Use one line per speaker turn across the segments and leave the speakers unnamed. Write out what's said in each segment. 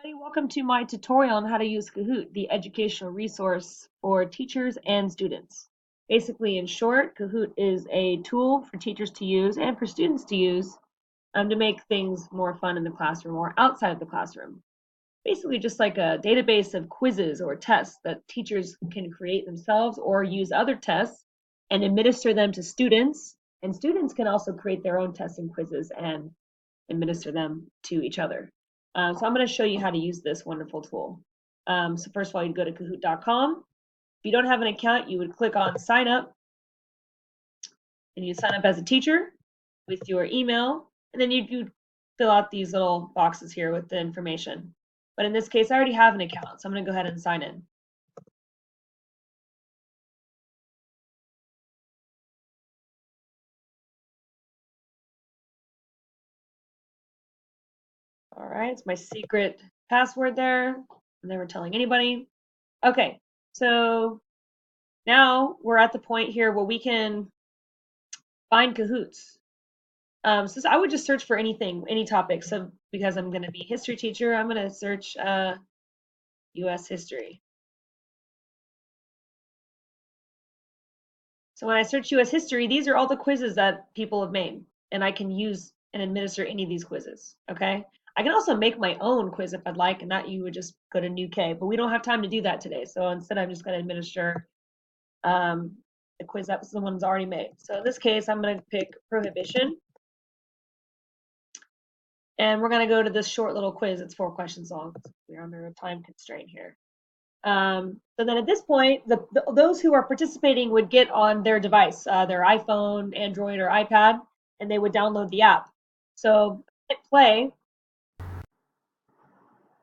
everybody. Welcome to my tutorial on how to use Kahoot, the educational resource for teachers and students. Basically, in short, Kahoot is a tool for teachers to use and for students to use to make things more fun in the classroom or outside of the classroom. Basically, just like a database of quizzes or tests that teachers can create themselves or use other tests and administer them to students. And students can also create their own tests and quizzes and administer them to each other. So I'm going to show you how to use this wonderful tool. So first of all, you'd go to kahoot.com. If you don't have an account, you would click on sign up, and you sign up as a teacher with your email, and then you'd fill out these little boxes here with the information. But in this case, I already have an account, so I'm going to go ahead and sign in. All right, it's my secret password there. I'm never telling anybody. Okay, so now we're at the point here where we can find Kahoots. So I would just search for anything, any topic. So because I'm going to be a history teacher, I'm going to search U.S. history. So when I search U.S. history, these are all the quizzes that people have made, and I can use and administer any of these quizzes. Okay. I can also make my own quiz if I'd like, and that you would just go to New K, but we don't have time to do that today. So instead, I'm just going to administer the quiz that someone's already made. So in this case, I'm going to pick prohibition. And we're going to go to this short little quiz. It's 4 questions long. We're under a time constraint here. So then at this point, those who are participating would get on their device, their iPhone, Android, or iPad, and they would download the app. So hit play,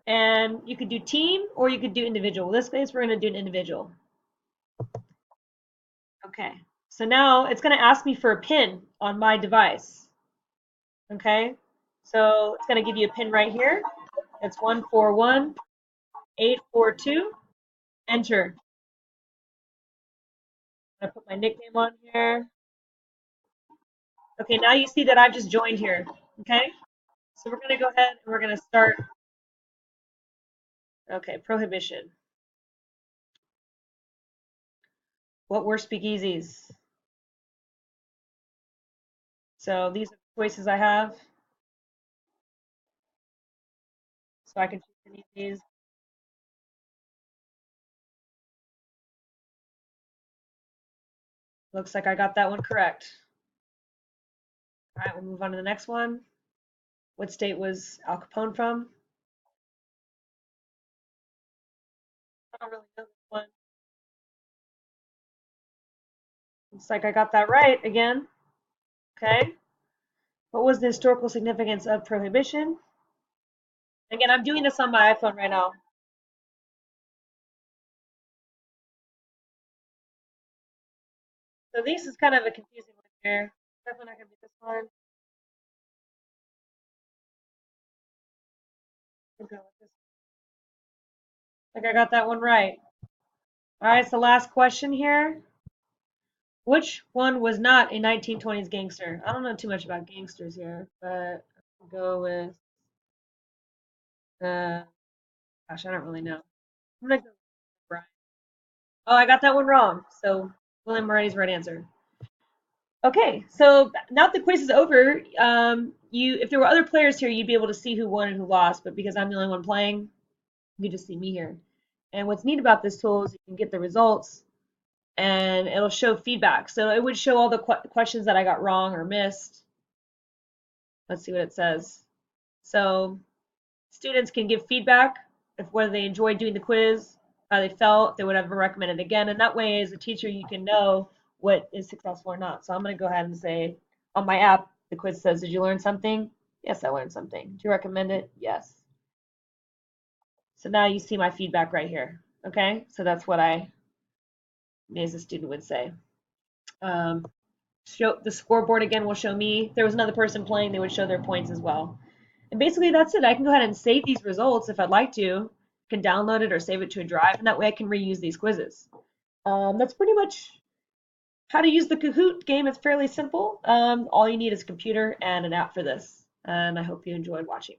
and you could do team or you could do individual. In this case, we're going to do an individual. Okay. So now it's going to ask me for a pin on my device. Okay. So it's going to give you a pin right here. It's 141842. Enter. I put my nickname on here. Okay, now you see that I've just joined here. Okay, so we're gonna go ahead and we're gonna start. Okay, prohibition. What were speakeasies? So these are the choices I have. So I can choose any of these. Looks like I got that one correct. All right, we'll move on to the next one. What state was Al Capone from? I don't really know this one. Looks like I got that right again. Okay. What was the historical significance of prohibition? Again, I'm doing this on my iPhone right now. So this is kind of a confusing one here. Definitely not gonna be this one. We'll go with this. I think I got that one right. All right, so last question here. Which one was not a 1920s gangster? I don't know too much about gangsters here, but I'll go with, uh, gosh, I don't really know. I'm gonna go with Brian. Oh, I got that one wrong. So William Moretti's right answer. Okay, so now that the quiz is over, if there were other players here, you'd be able to see who won and who lost. But because I'm the only one playing, you just see me here. And what's neat about this tool is you can get the results and it'll show feedback. So it would show all the questions that I got wrong or missed. Let's see what it says. So students can give feedback if whether they enjoyed doing the quiz, how they felt, if they would ever recommend it again. And that way, as a teacher, you can know what is successful or not. So I'm going to go ahead and say on my app, the quiz says, did you learn something? Yes, I learned something. Do you recommend it? Yes. So now you see my feedback right here. Okay, so that's what I, as a student, would say. Show the scoreboard again will show me. If there was another person playing, they would show their points as well. And basically that's it. I can go ahead and save these results if I'd like to. I can download it or save it to a drive, and that way I can reuse these quizzes. That's pretty much how to use the Kahoot game. It's fairly simple. All you need is a computer and an app for this. And I hope you enjoyed watching.